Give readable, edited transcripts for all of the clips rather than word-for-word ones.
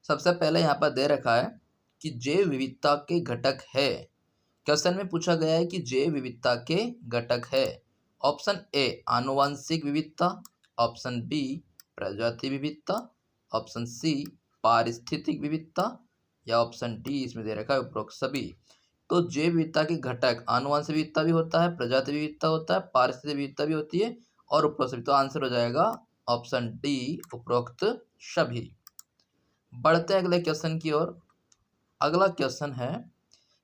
सबसे पहले यहाँ पर दे रखा है कि जैव विविधता के घटक है। क्वेश्चन में पूछा गया है कि जैव विविधता के घटक है। ऑप्शन ए आनुवंशिक विविधता, ऑप्शन बी प्रजाति विविधता, ऑप्शन सी पारिस्थितिक विविधता या ऑप्शन डी इसमें दे रखा है उपरोक्त सभी। तो जैव विविधता के घटक आनुवंशिक विविधता भी होता है, प्रजाति विविधता होता है, पारिस्थितिक विविधता भी होती है और उपरोक्त सभी। तो आंसर हो जाएगा ऑप्शन डी उपरोक्त सभी। बढ़ते हैं अगले क्वेश्चन की ओर। अगला क्वेश्चन है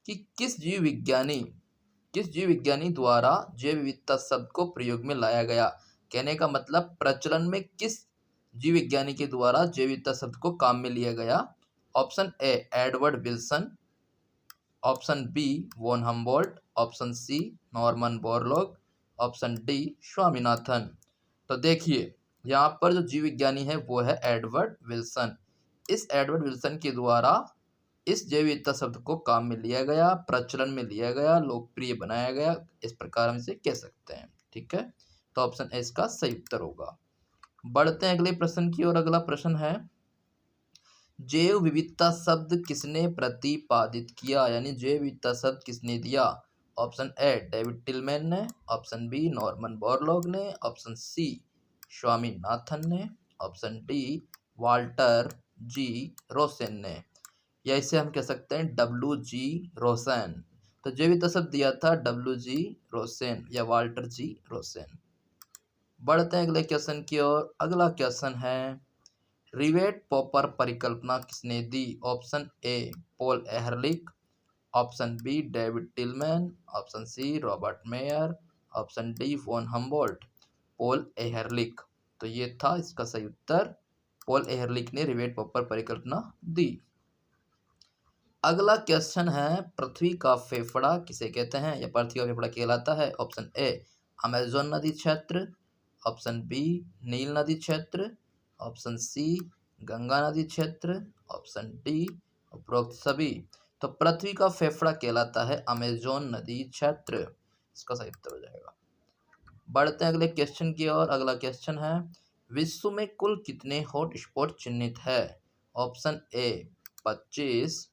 कि किस जीव विज्ञानी द्वारा जैव विविधता शब्द को प्रयोग में लाया गया। कहने का मतलब प्रचलन में किस जीव विज्ञानी के द्वारा जैव विविधता शब्द को काम में लिया गया। Option A Edward Wilson, option B von Humboldt, option C Norman Borlaug, option D Swaminathan. तो देखिए यहाँ पर जो जीव विज्ञानी है वो है एडवर्ड विल्सन। इस एडवर्ड विल्सन के द्वारा इस जैव विविधता शब्द को काम में लिया गया, प्रचलन में लिया गया, लोकप्रिय बनाया गया, इस प्रकार हम इसे कह सकते हैं। ठीक है, तो ऑप्शन ए इसका सही उत्तर होगा। बढ़ते हैं अगले प्रश्न की ओर। अगला प्रश्न है जैव विविधता शब्द किसने प्रतिपादित किया, यानी जैव विविधता शब्द किसने दिया। ऑप्शन ए डेविड टिलमैन ने, ऑप्शन बी नॉर्मन बोरलॉग ने, ऑप्शन सी स्वामीनाथन ने, option D Walter G Rosen ने, या इसे हम कह सकते हैं WG रोसेन। तो जैव विविधता शब्द दिया था WG रोसेन या वाल्टर जी रोसेन। बढ़ते हैं अगले क्वेश्चन की ओर। अगला क्वेश्चन है रिवेट पॉपर परिकल्पना किसने दी। Option A Paul Ehrlich, option B David Tilman, option C Robert Mayer, option D von Humboldt. Paul Ehrlich, तो ये था इसका सही उत्तर। पॉल एहरलिख ने रिवेट पॉपर परिकल्पना दी। अगला क्वेश्चन है पृथ्वी का फेफड़ा किसे कहते हैं या पृथ्वी का फेफड़ा कहलाता है। ऑप्शन ए अमेजोन नदी क्षेत्र, ऑप्शन बी नील नदी क्षेत्र, ऑप्शन सी गंगा नदी क्षेत्र, ऑप्शन डी उपरोक्त सभी। तो पृथ्वी का फेफड़ा कहलाता है अमेजोन नदी क्षेत्र, इसका सही उत्तर हो जाएगा। बढ़ते हैं अगले क्वेश्चन की ओर। अगला क्वेश्चन है विश्व में कुल कितने हॉटस्पॉट चिन्हित है। Option A 25,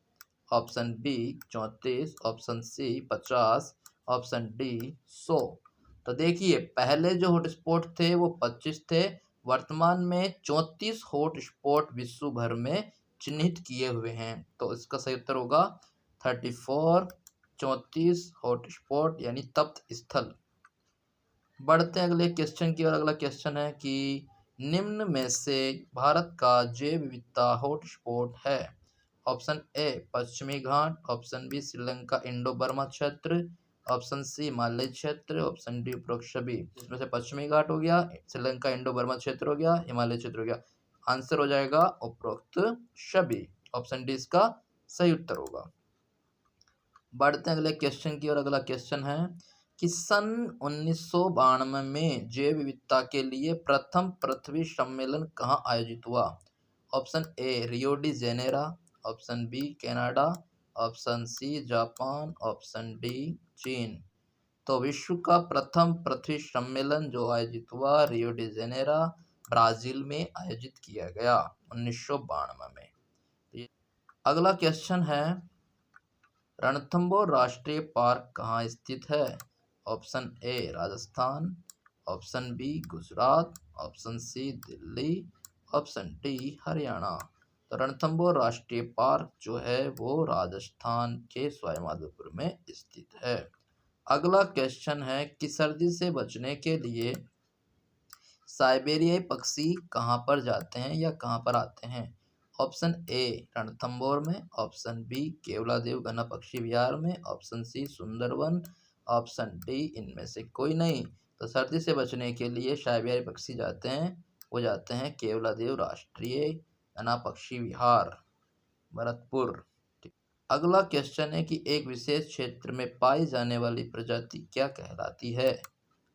option B 34, option C 50, option D 100। तो देखिए पहले जो हॉटस्पॉट थे वो 25 थे, वर्तमान में 34 हॉटस्पॉट विश्व भर में चिन्हित किए हुए हैं। तो इसका सही उत्तर होगा 34, 34 हॉटस्पॉट यानी तप्त स्थल। बढ़ते हैं अगले क्वेश्चन की ओर। अगला क्वेश्चन है कि निम्न में से भारत का जैव विविधता हॉटस्पॉट है। ऑप्शन ए पश्चिमी घाट, option B Sri Lanka Indo Burma क्षेत्र, ऑप्शन सी हिमालय क्षेत्र, ऑप्शन डी उपरोक्त सभी। इसमें से पश्चिमी घाट हो गया, श्रीलंका इंडो बर्मा क्षेत्र हो गया, हिमालय क्षेत्र हो गया। आंसर हो जाएगा उपरोक्त सभी। ऑप्शन डी इसका सही उत्तर होगा। बढ़ते हैं अगले क्वेश्चन की ओर। अगला क्वेश्चन है कि सन 1992 में जैव विविधता के लिए प्रथम पृथ्वी सम्मेलन कहाँ आयोजित हुआ। Option A Rio de Janeiro, option B Canada, option C Japan, option D चीन। तो विश्व का प्रथम पृथ्वी सम्मेलन जो आयोजित हुआ रियो डी जेनेरो ब्राजील में आयोजित किया गया 1992 में। अगला क्वेश्चन है रणथंबोर राष्ट्रीय पार्क कहाँ स्थित है। Option A Rajasthan, option B Gujarat, option C Delhi, option D Haryana. तो रणथंबोर राष्ट्रीय पार्क जो है वो राजस्थान के सवाईमाधोपुर में स्थित है। अगला क्वेश्चन है कि सर्दी से बचने के लिए साइबेरियाई पक्षी कहाँ पर जाते हैं या कहाँ पर आते हैं। ऑप्शन ए रणथंबोर में, ऑप्शन बी केवलादेव घना पक्षी विहार में, option C Sundarban, option D इनमें से कोई नहीं। तो सर्दी से बचने के लिए साइबेरियाई पक्षी जाते हैं, वो जाते हैं केवलादेव राष्ट्रीय घना पक्षी विहार भरतपुर। अगला क्वेश्चन है कि एक विशेष क्षेत्र में पाई जाने वाली प्रजाति क्या कहलाती है।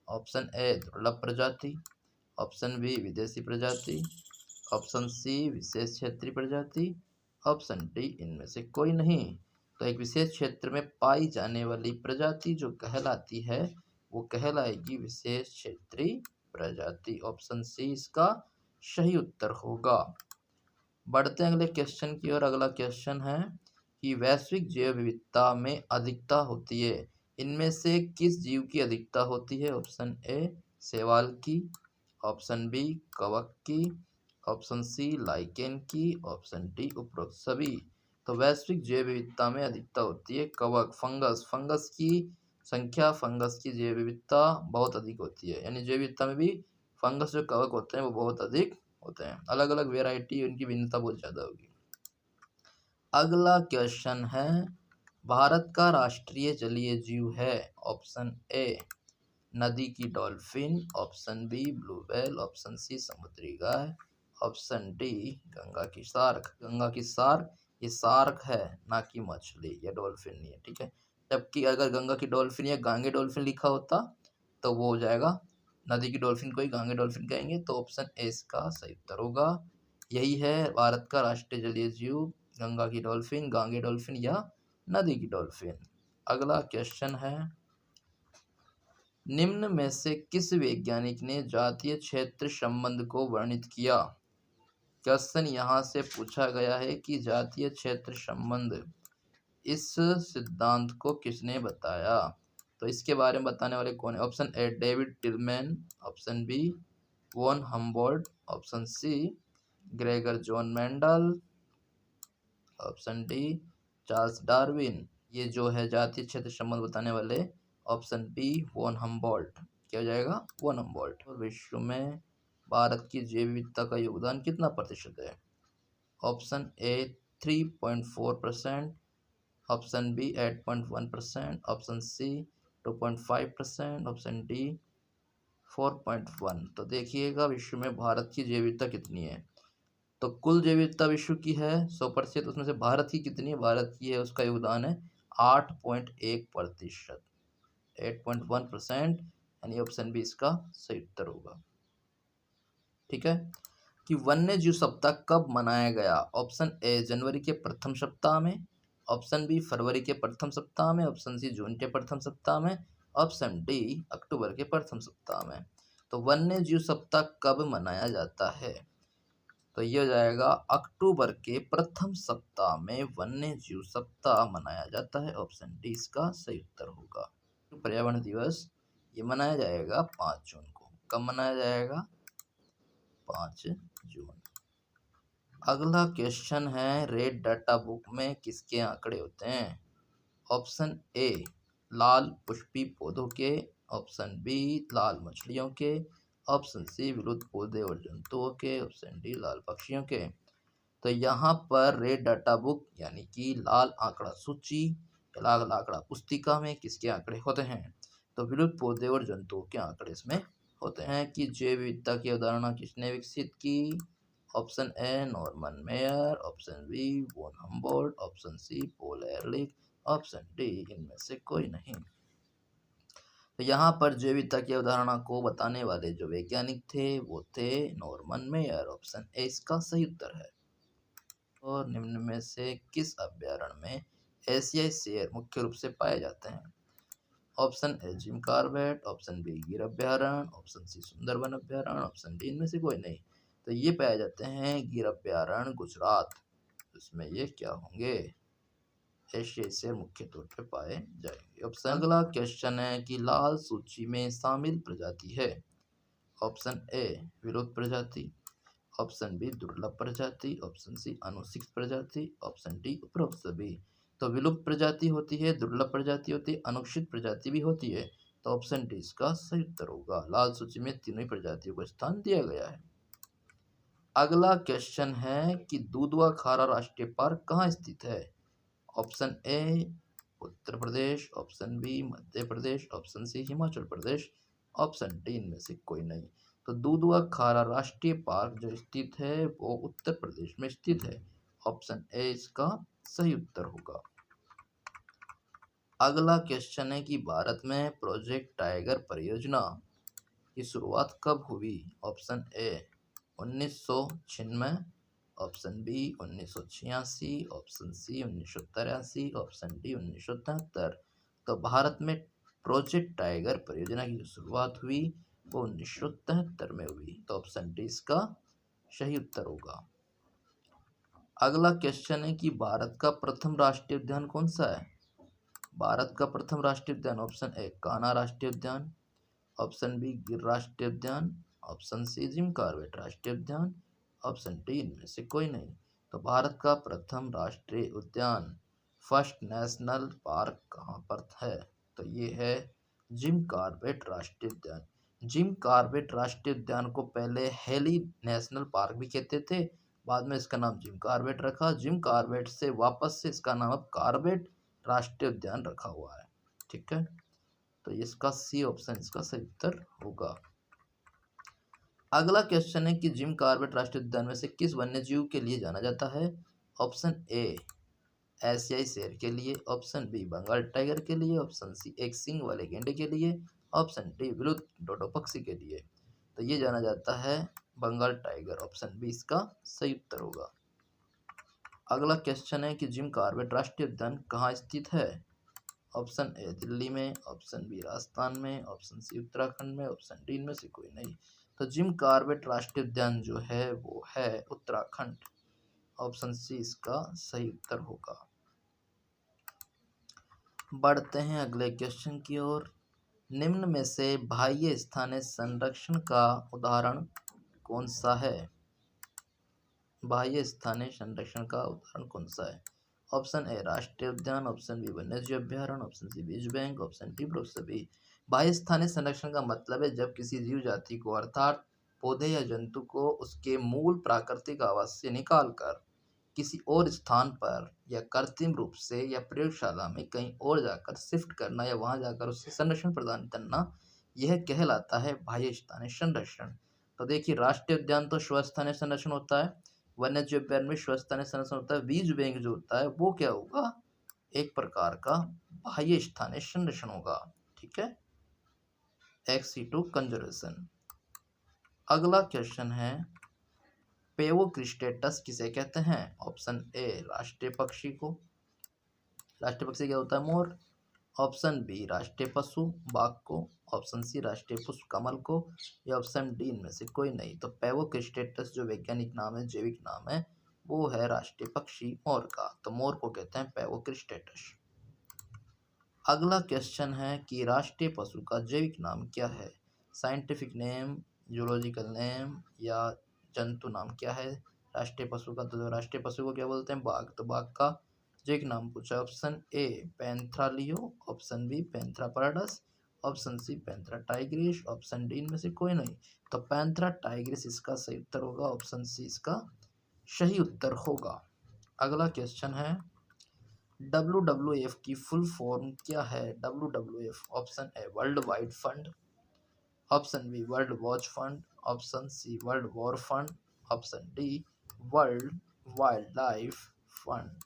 ऑप्शन ए दुर्लभ प्रजाति, ऑप्शन बी विदेशी प्रजाति, ऑप्शन सी विशेष क्षेत्रीय प्रजाति, ऑप्शन डी इनमें से कोई नहीं। तो एक विशेष क्षेत्र में पाई जाने वाली प्रजाति जो कहलाती है वो कहलाएगी विशेष क्षेत्रीय प्रजाति। ऑप्शन सी इसका सही उत्तर होगा। बढ़ते हैं अगले क्वेश्चन की ओर। अगला क्वेश्चन है कि वैश्विक जैव विविधता में अधिकता होती है, इनमें से किस जीव की अधिकता होती है? ऑप्शन ए शैवाल की, ऑप्शन बी कवक की, ऑप्शन सी लाइकेन की, ऑप्शन डी उपरोक्त सभी। तो वैश्विक जैव विविधता में अधिकता होती है कवक, फंगस की संख्या, फंगस की जैव विविधता बहुत अधिक होती है, यानी जैव विविधता में भी फंगस जो कवक होते हैं वो बहुत अधिक होते हैं। अलग अलग वेराइटी, उनकी भिन्नता बहुत ज़्यादा होगी। अगला क्वेश्चन है, भारत का राष्ट्रीय जलीय जीव है? ऑप्शन ए नदी की डॉल्फिन, option B blue whale, option C समुद्री गाय, ऑप्शन डी गंगा की शार्क। गंगा की शार्क, ये शार्क है ना कि मछली, या डॉल्फिन नहीं है, ठीक है। जबकि अगर गंगा की डॉल्फिन या गांगे डॉल्फिन लिखा होता तो वो हो जाएगा, नदी की डॉल्फिन को ही गांगे डॉल्फिन कहेंगे, तो ऑप्शन ए इसका सही उत्तर होगा। यही है भारत का राष्ट्रीय जलीय जीव, गंगा की डॉल्फिन, गांगे डॉल्फिन या नदी की डॉल्फिन। अगला क्वेश्चन है, निम्न में से किस वैज्ञानिक ने जातीय क्षेत्र संबंध को वर्णित किया? क्वेश्चन यहाँ से पूछा गया है कि जातीय क्षेत्र संबंध, इस सिद्धांत को किसने बताया? तो इसके बारे में बताने वाले कौन है? Option A David Tilman, option B von Humboldt, option C Gregor John Mendel, option D Charles Darwin. ये जो है जातीय क्षेत्र संबंध बताने वाले, ऑप्शन बी वॉन हम्बोल्ट। क्या हो जाएगा? Von Humboldt. और विश्व में भारत की जैव विविधता का योगदान कितना प्रतिशत है? Option A 3.4%, option B 8.1%, option C 2.5%, option D 4.1। तो देखिएगा विश्व में भारत की जैव विविधता कितनी है। तो कुल जैव विविधता विश्व की है 100%, उसमें से भारत की कितनी है? भारत की है, उसका योगदान है 8.1%, 8.1%, यानी ऑप्शन बी इसका सही उत्तर होगा। ठीक है, कि वन्य जीव सप्ताह कब मनाया गया? ऑप्शन ए जनवरी के प्रथम सप्ताह में, ऑप्शन बी फरवरी के प्रथम सप्ताह में, ऑप्शन सी जून के प्रथम सप्ताह में, ऑप्शन डी अक्टूबर के प्रथम सप्ताह में। तो वन्य जीव सप्ताह कब मनाया जाता है? तो ये हो जाएगा अक्टूबर के प्रथम सप्ताह में वन्य जीव सप्ताह मनाया जाता है, ऑप्शन डी इसका सही उत्तर होगा। पर्यावरण दिवस ये मनाया जाएगा 5 जून को। कब मनाया जाएगा? 5 जून। अगला क्वेश्चन है, रेड डाटा बुक में किसके आंकड़े होते हैं? ऑप्शन ए लाल पुष्पी पौधों के, ऑप्शन बी लाल मछलियों के, ऑप्शन सी विलुप्त पौधे और जंतुओं के, ऑप्शन डी लाल पक्षियों के। तो यहाँ पर रेड डाटा बुक यानी कि लाल आंकड़ा सूची, लाल आंकड़ा पुस्तिका में किसके आंकड़े होते हैं? तो विलुप्त पौधे और जंतुओं के आंकड़े इसमें होते हैं। कि जैव विविधता की अवधारणा किसने विकसित की? Option A Norman Mayer, option B von Humboldt, option C Paul Ehrlich, option D इनमें से कोई नहीं। तो यहाँ पर जैव विविधता की अवधारणा को बताने वाले जो वैज्ञानिक थे वो थे नॉर्मन मेयर, ऑप्शन ए इसका सही उत्तर है। और निम्न में से किस अभ्यारण्य में एशियाई शेर मुख्य रूप से पाए जाते हैं? Option A Jim Corbett, option B Gir अभ्यारण्य, ऑप्शन सी सुंदरबन अभ्यारण्य, ऑप्शन डी इनमें से कोई नहीं। तो ये पाए जाते हैं गिर अभ्यारण्य गुजरात, इसमें ये क्या होंगे? एशियाई शेर मुख्य तौर पे पाए जाएंगे। ऑप्शन अगला क्वेश्चन है कि लाल सूची में शामिल प्रजाति है? ऑप्शन ए विलुप्त प्रजाति, ऑप्शन बी दुर्लभ प्रजाति, ऑप्शन सी अनुसूचित प्रजाति, ऑप्शन डी उपरोक्त सभी। तो विलुप्त प्रजाति होती है, दुर्लभ प्रजाति होती है, अनुसूचित प्रजाति भी होती है, तो ऑप्शन डी इसका सही उत्तर होगा। लाल सूची में तीनों ही प्रजातियों को स्थान दिया गया है। अगला क्वेश्चन है कि दुधवा खारा राष्ट्रीय पार्क कहाँ स्थित है? Option A Uttar Pradesh, option B Madhya Pradesh, option C Himachal Pradesh, option D इनमें से कोई नहीं। तो दुधवा खारा राष्ट्रीय पार्क जो स्थित है वो उत्तर प्रदेश में स्थित है, ऑप्शन ए इसका सही उत्तर होगा। अगला क्वेश्चन है कि भारत में प्रोजेक्ट टाइगर परियोजना की शुरुआत कब हुई? Option A 1996, option B 1986, option C 1983, option D 1973। तो भारत में प्रोजेक्ट टाइगर परियोजना की जो शुरुआत हुई वो 1973 में हुई, तो ऑप्शन डी इसका सही उत्तर होगा। अगला क्वेश्चन है कि भारत का प्रथम राष्ट्रीय उद्यान कौन सा है? भारत का प्रथम राष्ट्रीय उद्यान ऑप्शन ए कान्हा राष्ट्रीय उद्यान, ऑप्शन बी गिर राष्ट्रीय उद्यान, ऑप्शन सी जिम कॉर्बेट राष्ट्रीय उद्यान, ऑप्शन डी इनमें से कोई नहीं। तो भारत का प्रथम राष्ट्रीय उद्यान, फर्स्ट नेशनल पार्क कहाँ पर है? तो ये है जिम कॉर्बेट राष्ट्रीय उद्यान। जिम कॉर्बेट राष्ट्रीय उद्यान को पहले हेली नेशनल पार्क भी कहते थे, बाद में इसका नाम जिम कॉर्बेट रखा। जिम कॉर्बेट से वापस से इसका नाम अब कॉर्बेट राष्ट्रीय उद्यान रखा हुआ है। ठीक है, तो इसका सी ऑप्शन इसका सही उत्तर होगा। अगला क्वेश्चन है कि जिम कॉर्बेट राष्ट्रीय उद्यान में से किस वन्य जीव के लिए जाना जाता है? ऑप्शन ए एशियाई शेर के लिए, ऑप्शन बी बंगाल टाइगर के लिए, ऑप्शन सी एक सींग वाले गेंडे के लिए, ऑप्शन डी विलुप्त डोडो पक्षी के लिए। तो ये जाना जाता है बंगाल टाइगर, ऑप्शन बी इसका सही उत्तर होगा। अगला क्वेश्चन है कि जिम कॉर्बेट राष्ट्रीय उद्यान कहाँ स्थित है? ऑप्शन ए दिल्ली में, ऑप्शन बी राजस्थान में, ऑप्शन सी उत्तराखंड में, ऑप्शन डी इनमें से कोई नहीं। तो जिम कॉर्बेट राष्ट्रीय उद्यान जो है वो है उत्तराखंड, ऑप्शन सी इसका सही उत्तर होगा। बढ़ते हैं अगले क्वेश्चन की ओर। निम्न में से बाह्य स्थानीय संरक्षण का उदाहरण कौन सा है? बाह्य स्थानीय संरक्षण का उदाहरण कौन सा है? ऑप्शन ए राष्ट्रीय उद्यान, ऑप्शन बी वन्यजीव अभ्यारण्य, ऑप्शन सी बीज बैंक, ऑप्शन डी उपरोक्त सभी। बाह्य स्थानीय संरक्षण का मतलब है जब किसी जीव जाति को अर्थात पौधे या जंतु को उसके मूल प्राकृतिक आवास से निकालकर किसी और स्थान पर या कृत्रिम रूप से या प्रयोगशाला में कहीं और जाकर शिफ्ट करना या वहां जाकर उससे संरक्षण प्रदान करना, यह कहलाता है बाह्य स्थानीय संरक्षण। तो देखिए राष्ट्रीय उद्यान तो स्वस्थानीय संरक्षण होता है, वन्यजीव अभ्यारण्य में स्वस्थानीय संरक्षण होता है, बीज बैंक जो होता है वो क्या होगा? एक प्रकार का बाह्य स्थानीय संरक्षण होगा। ठीक है, एक्स2 कंजर्वेशन। अगला क्वेश्चन है पेवोक्रिस्टेटस किसे कहते हैं? ऑप्शन ए राष्ट्रीय पक्षी को, राष्ट्रीय पक्षी क्या होता है? मोर, ऑप्शन बी राष्ट्रीय पशु बाघ को, ऑप्शन सी राष्ट्रीय पुष्प कमल को, या ऑप्शन डी इनमें से कोई नहीं। तो पेवोक्रिस्टेटस जो वैज्ञानिक नाम है, जैविक नाम है, वो है राष्ट्रीय पक्षी मोर का। तो मोर को कहते हैं पेवोक्रिस्टेटस। अगला क्वेश्चन है कि राष्ट्रीय पशु का जैविक नाम क्या है? साइंटिफिक नेम, जूलॉजिकल नेम, या जंतु नाम क्या है राष्ट्रीय पशु का? तो राष्ट्रीय पशु को क्या बोलते हैं? बाघ। तो बाघ का जैविक नाम पूछा, option A Panthera leo, option B Panthera pardus, option C Panthera tigris, option D इनमें से कोई नहीं। तो पैंथरा टाइग्रिस इसका सही उत्तर होगा, ऑप्शन सी इसका सही उत्तर होगा। अगला क्वेश्चन है WWF की फुल फॉर्म क्या है? WWF, option A world wide fund, option B world watch fund, option C world war fund, option D world wild life fund.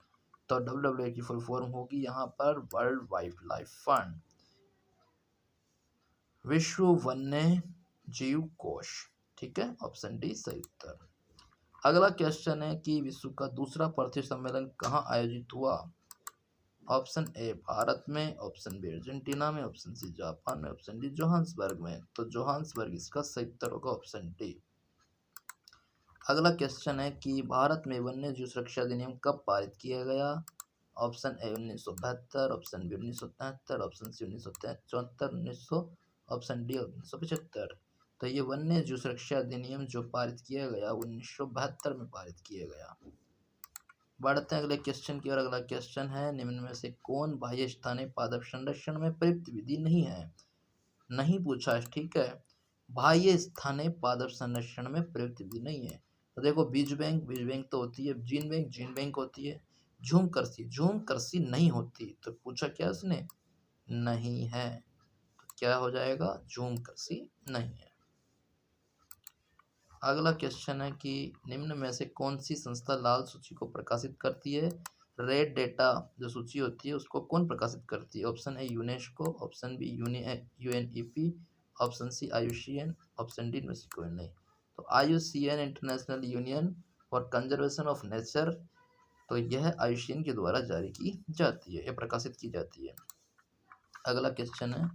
तो WWF की फुल फॉर्म होगी यहाँ पर वर्ल्ड वाइल्ड लाइफ फंड, विश्व वन्य जीव कोष। ठीक है, ऑप्शन डी सही उत्तर। अगला क्वेश्चन है कि विश्व का दूसरा पृथ्वी सम्मेलन कहाँ आयोजित हुआ? ऑप्शन ए भारत में, ऑप्शन बी अर्जेंटीना में, ऑप्शन सी जापान में, ऑप्शन डी जोहान्सबर्ग में। तो जोहान्सबर्ग इसका सही उत्तर होगा, ऑप्शन डी। अगला क्वेश्चन है कि भारत में वन्य जीव सुरक्षा अधिनियम कब पारित किया गया? Option A 1972, option B 1973, option C 1974, option D 1975। तो ये वन्य जीव सुरक्षा अधिनियम जो पारित किया गया 1972 में पारित किया गया। बढ़ते हैं अगले क्वेश्चन की ओर। अगला क्वेश्चन है निम्न में से कौन बाह्य स्थानीय पादप संरक्षण में प्रयुक्त विधि नहीं है? नहीं पूछा है, ठीक है, बाह्य स्थानीय पादप संरक्षण में प्रयुक्त विधि नहीं है। तो देखो बीज बैंक तो होती है, जीन बैंक होती है, झूम कृषि नहीं होती। तो पूछा क्या उसने? नहीं है। तो क्या हो जाएगा? झूम कृषि नहीं है। अगला क्वेश्चन है कि निम्न में से कौन सी संस्था लाल सूची को प्रकाशित करती है? रेड डेटा जो सूची होती है उसको कौन प्रकाशित करती है? Option A UNESCO, option B UNEP, option C IUCN, option D इनमें से कोई नहीं। तो IUCN international union for conservation of nature, तो यह IUCN के द्वारा जारी की जाती है या प्रकाशित की जाती है। अगला क्वेश्चन है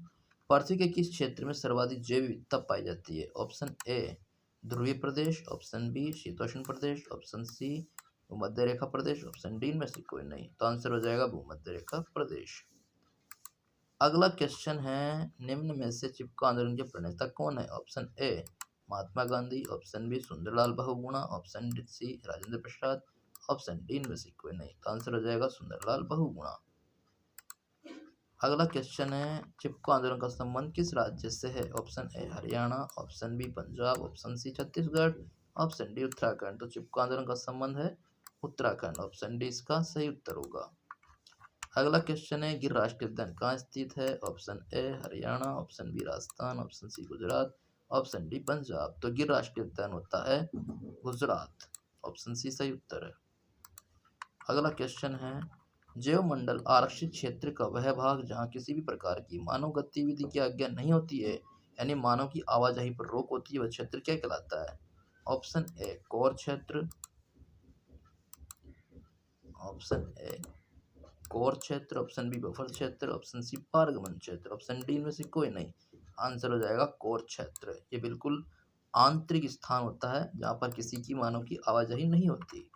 पृथ्वी के किस क्षेत्र में सर्वाधिक जैव विविधता पाई जाती है? ऑप्शन ए ध्रुवीय प्रदेश, ऑप्शन बी शीतोष्ण प्रदेश, ऑप्शन सी भूमध्य रेखा प्रदेश, ऑप्शन डी इनमें से कोई नहीं। तो आंसर हो जाएगा भूमध्य रेखा प्रदेश। अगला क्वेश्चन है, निम्न में से चिपको आंदोलन के प्रणेता कौन है? Option A Mahatma Gandhi, option B Sunderlal Bahuguna, option C Rajendra Prasad, option D इनमें से कोई नहीं। तो आंसर हो जाएगा सुंदरलाल बहुगुणा। अगला क्वेश्चन है, चिपको आंदोलन का संबंध किस राज्य से है? Option A Haryana, option B Punjab, option C Chhattisgarh, option D Uttarakhand. तो चिपको आंदोलन का संबंध है उत्तराखंड, ऑप्शन डी इसका सही उत्तर होगा। अगला क्वेश्चन है, गिर राष्ट्रीय उद्यान कहाँ स्थित है? Option A Haryana, option B Rajasthan, option C Gujarat, option D Punjab. तो गिर राष्ट्रीय उद्यान होता है गुजरात, ऑप्शन सी सही उत्तर है। अगला क्वेश्चन है, जैवमंडल आरक्षित क्षेत्र का वह भाग जहाँ किसी भी प्रकार की मानव गतिविधि की आज्ञा नहीं होती है, यानी मानव की आवाजाही पर रोक होती है, वह क्षेत्र क्या कहलाता है? ऑप्शन ए कोर क्षेत्र, ऑप्शन ए कोर क्षेत्र, ऑप्शन बी बफर क्षेत्र, ऑप्शन सी पारगमन क्षेत्र, ऑप्शन डी इनमें से कोई नहीं। आंसर हो जाएगा कोर क्षेत्र। ये बिल्कुल आंतरिक स्थान होता है जहाँ पर किसी की मानव की आवाजाही नहीं होती।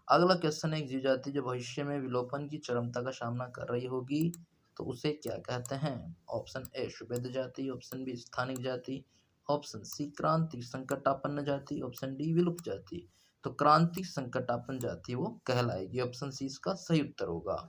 अगला क्वेश्चन है, एक जीव जाति जो भविष्य में विलोपन की चरमता का सामना कर रही होगी तो उसे क्या कहते हैं? ऑप्शन ए शुभेद जाति, ऑप्शन बी स्थानिक जाति, ऑप्शन सी क्रांतिक संकटापन्न जाति, ऑप्शन डी विलुप्त जाति। तो क्रांतिक संकटापन्न जाति वो कहलाएगी, ऑप्शन सी इसका सही उत्तर होगा।